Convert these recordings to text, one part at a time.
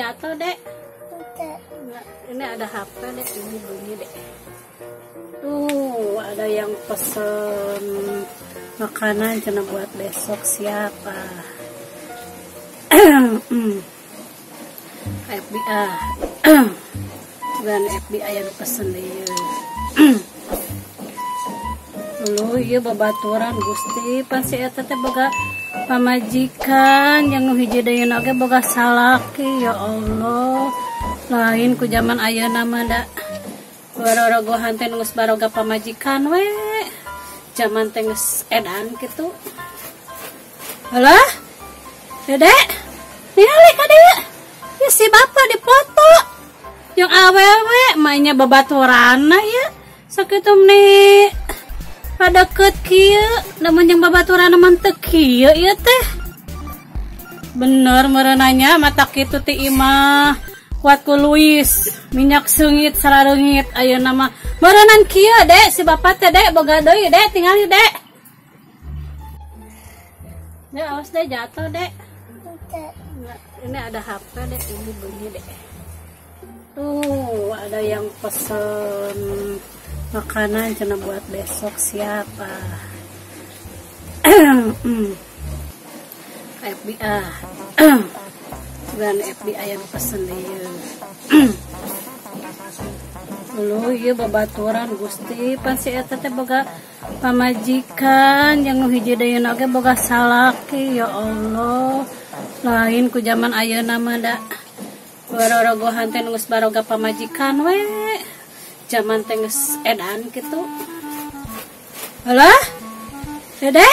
jatuh, Dek? Enggak. Ini ada HP, Dek. Ini bunyi, Dek. Tuh, ada yang pesen makanan cina buat besok siapa? FBI. Dan FBI yang pesen dia. Lu iya babaturan Gusti pasti eta teh boga pamajikan yang nu hiji deui oge boga salaki ya Allah. Lain ku zaman ayeuna mah da warorogohan teh geus baroga pamajikan we. Zaman teh geus edan kitu. Halah? Dede? Ningali ka dieu. Ya si bapa dipoto. Yang awewe mainnya babaturanna ya. Sakitu meni pada deket kieu, namun yang babaturan naman teu kieu ieu teh. Bener merenanya mata kitu ti imah kuat ku Luis, minyak seungit sarareungit ayeuna mah. Merenan kieu, Dek, si bapak teh Dek boga deui, Dek, tingali, Dek. Dek, awas Dek jatuh, Dek. Enggak, ini ada HP, Dek, ini bunyi, Dek. Tuh, ada yang pesen makanan cina buat besok siapa? FBI. Dan FBI yang pesen dia. Lu iya babaturan Gusti pasti eta teh boga pamajikan yang nu hiji deui oge boga salaki ya Allah. Lain ku zaman ayeuna mah da warorogohan teh geus baroga pamajikan we. Zaman teh geus edan kitu. Halah? Dede?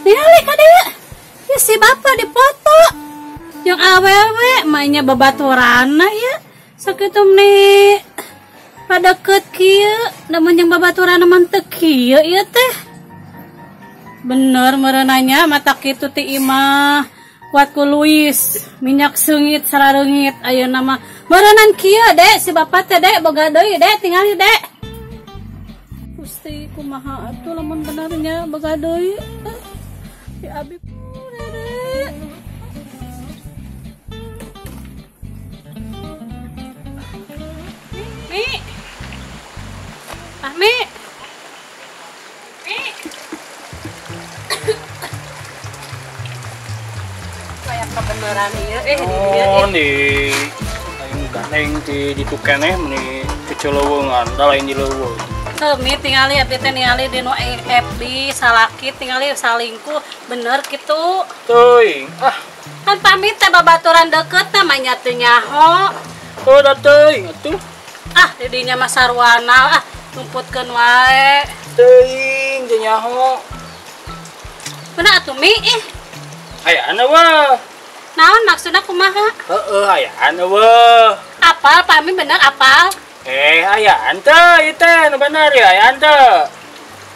Ningali ka dieu. Ya si bapa dipoto. Yang awewe mainnya babaturanna ya. Sakitu meni pada deket kieu, namun yang babaturan naman teu kieu ieu teh. Bener merenanya mata kitu ti imah kuat ku Luis, minyak seungit sarareungit ayeuna mah. Merenan kieu, Dek, si bapak teh Dek boga deui, Dek, tingali, Dek. Gusti kumaha atuh lamun benernya boga deui. Ya abi Dek. Mi. Ah, Mi. Mi. Kayak kebenaran ieu oh nih aing ganeng di ditu keneh meni keceleweungan da lain di leuweung. Mi tingali abdi teh ningali di nu FB salaki tingali salingkuh bener kitu. Teuing. Kan pamit teh babaturan deket namanya teu nyaho. Oh da teuing atuh. Di dinya mah sarwana numputkeun wae. Teuing teu nyaho. Bener atuh Mi. Aya ana wah. Naon maksudna kumaha? Heeh, aya ana wah. Apal pami bener apal? Aya teh ieu teh nu bener ya aya teh.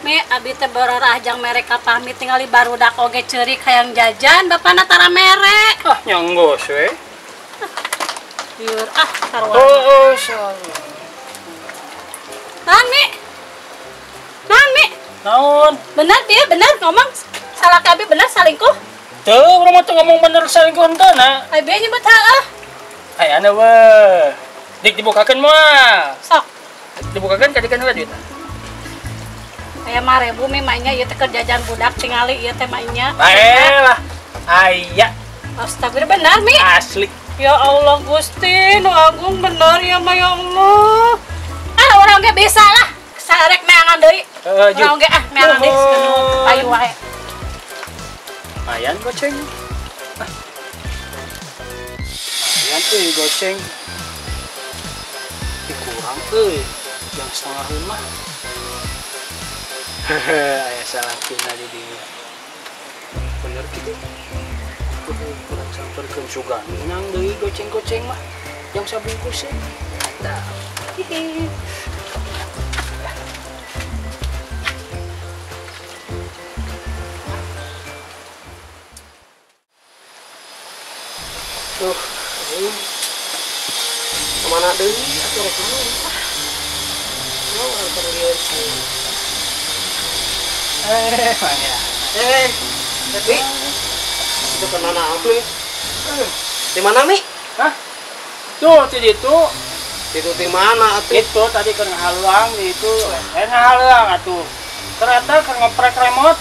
Mi abi teh berorah ajang merek ka pamit tingali barudak oge ceurik hayang jajan bapana tara merek. Nyanggos we. Yur sarwana. Oh, salah. Naon Mi? Naon? Bener dia bener ngomong salah kabi bener salingkuh. Teu urang mah teu ngomong bener salingkuh henteu. Ai bieu nyebut heeh. Aya ana weh. Dik dibukakeun moal. Sok. Dibukakeun kadikan heula duit. Aya 5.000 Mi mainnya ieu teh keur jajan budak tingali ieu teh mainnya. Baelah. Aya. Astagfirullah bener Mi. Asli. Ya Allah Gusti, nu agung bener ya mah ya Allah. Urang ge bisa lah. Sarek meangan deui. Urang ge meangan deui payu wae. Ayan goceng. Ayan euy goceng. Dikurang euy. Yang setengah rumah. Aya salakina di dieu. Bener kitu. Kurang samperkeun sugan. Nang deui goceng-goceng mah. Yang sabungkus tah. Kemana deui atuh rek naon? Naon atuh lieur sih. Mangga. Tapi itu kemana aku nih? Di mana Mi? Hah? Tuh, itu. Itu di mana atuh? Itu tadi kan haluang itu. Haluang atuh. Ternyata kan ngoprek remote.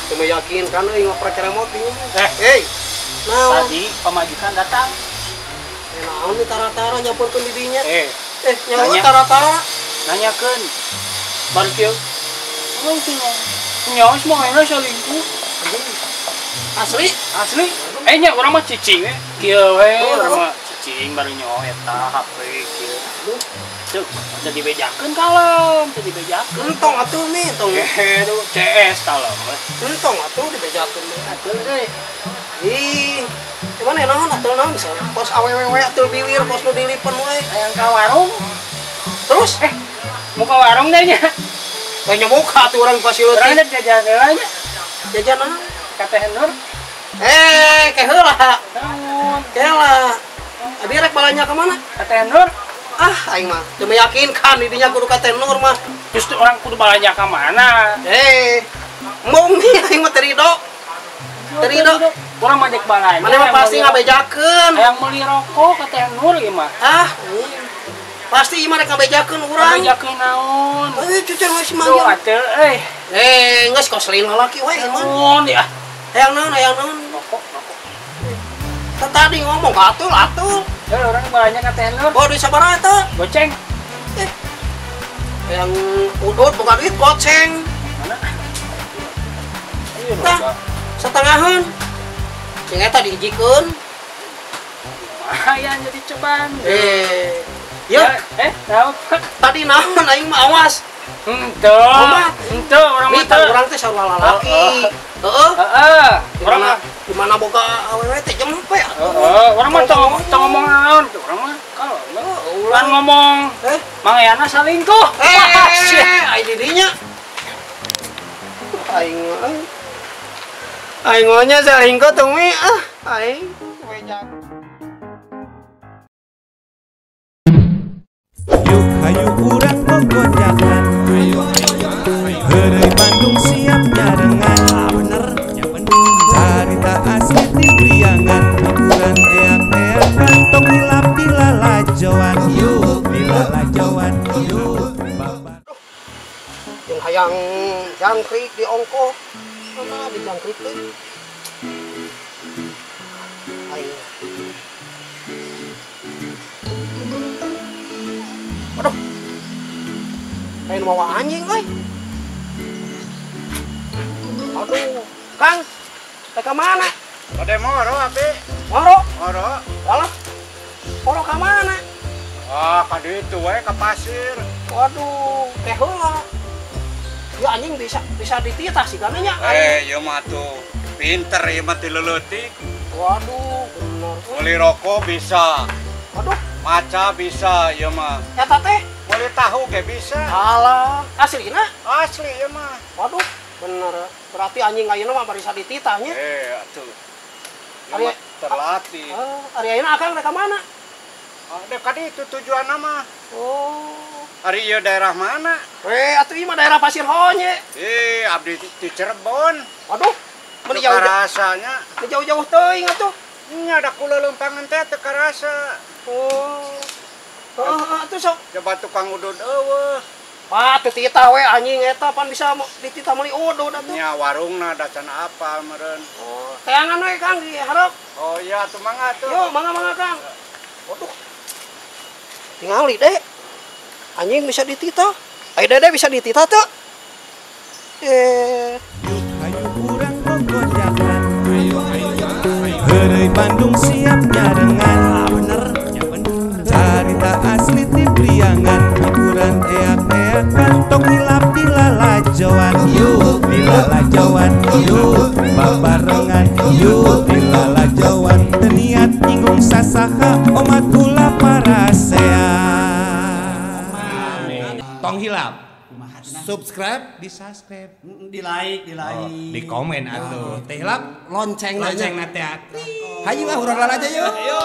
Cuma yakin kan ngoprek remote ini. Hei. Nah, Tadi pemajikan datang. naon nih tara-tara nyamperkeun di dinya. Nyawa Nanya. tara-tara. Nanyakeun. Baru kieu. Oh, itu nyawa semua enak selingkuh. Asli? Asli. Nya urang mah cicing we. Kieu we urang mah cicing baru nyawa eta HP kieu. Tuh, jadi bejakeun kalem, jadi bejakeun. Entong atuh nih, entong. Tuh, CS kalem we. Entong atuh dibejakeun mah. Atuh euy. Ih, gimana naon atuh naon misalnya pos awewe atuh biwir pos nu dilipen we. Hayang ka warung. Terus Muka warung deh nya. banyak muka tuh orang pasti Urang ada jajan heula nya. jajan naon? Kateh Nur. Keheula. Naon? Keheula. Abi rek balanya ke mana? Kateh Nur. Aing mah teu meyakinkan didinya kudu ka tenur mah. Justru orang kudu balanja ka mana? Mung aing mah terido. Terido. Urang mah dek balanja. Mana mah pasti ngabejakeun. Hayang meuli rokok Kateh Nur ieu mah. Pasti ieu mah rek ngabejakeun urang. Ngabejakeun naon? Cucur we si Tuh mangga. atuh Geus koslin lalaki we ieu mah. naon ya? Hayang naon? Rokok. Tadi ngomong atul. Urang balanja Kateh Nur. Bawa duit sabaraha eta? Goceng. Yang udut boga duit goceng. Mana? Ayo Tah, setengahan. Sing eta dihijikeun. Lumayan jadi cobaan. Ya, Tahu. tadi naon aing mah awas. Ento orang Mita urang teh sarua lalaki. Heeh. Orang Di mana boga awewe teh jempe ya? orang mah tong ngomong naon tuh orang mah kalau ulah ngomong mangayana salingkuh. Ai didinya. Aing ngonya salingkuh tuh mi aing wejak. Yuk hayu urang bogojakan. Heureuy Bandung siap nyarengan. Bener. Carita asli ti Priangan. Hiburan eak-eak kantong hilap di lalajoan. Yuk di lalajoan. Yuk babar. Yang hayang jangkrik di ongko. Mana di jangkrik teh? Aing. Aduh. Kayak mau anjing euy. Aduh, Kang. Teh ka mana? Kode moro api. Moro. Walah. Moro ka mana? Ka ditu we ka pasir. Waduh, teh heula. Ya anjing bisa dititah sih kan nya. Ieu mah tuh pinter ieu mah tileuletik. Waduh, bener. Meuli rokok bisa. Waduh, Maca bisa ieu mah. eta teh. Meuli tahu ge bisa. Alah, aslina. Asli ieu mah. Waduh, bener. Berarti anjing ayeuna mah bisa dititahnya. Atuh. Ieu mah terlatih. Ari ayeuna akang rek ka mana? Dekat itu tujuan mah. Oh. Ari ieu daerah mana? Atuh ieu mah daerah Pasir Honye. Abdi di Cirebon. Waduh, meni Teu jauh-jauh. karasanya. Jauh-jauh teuing atuh. Nya ada kulelempangan teh teu karasa. Oh. Atuh sok. Coba tukang udud eueuh. Teu titah we anjing eta pan bisa dititah meuli udud atuh. Nya warungna dacan apa meureun. Oh, teangan we Kang diharap. Oh iya tuh mangga tuh. Yo, mangga Kang. Waduh. Tingali deh. Anjing bisa dititah. Ai dede bisa dititah tuh. Yuk hayu urang bogojakan. Heureuy Bandung siap nyarengan. Bener. Carita asli ti Priangan. Hiburan eak-eak kantong hilap di lalajoan. Yuk di lalajoan. Yuk babarengan. Yuk di lalajoan. Teu niat nyinggung sasaha omat kula parasean. Tong hilap. Subscribe, di subscribe, Di like. di komen atuh. Teh hilap Lonceng lonceng na teh. Hayu lah urang aja yuk. Ayo.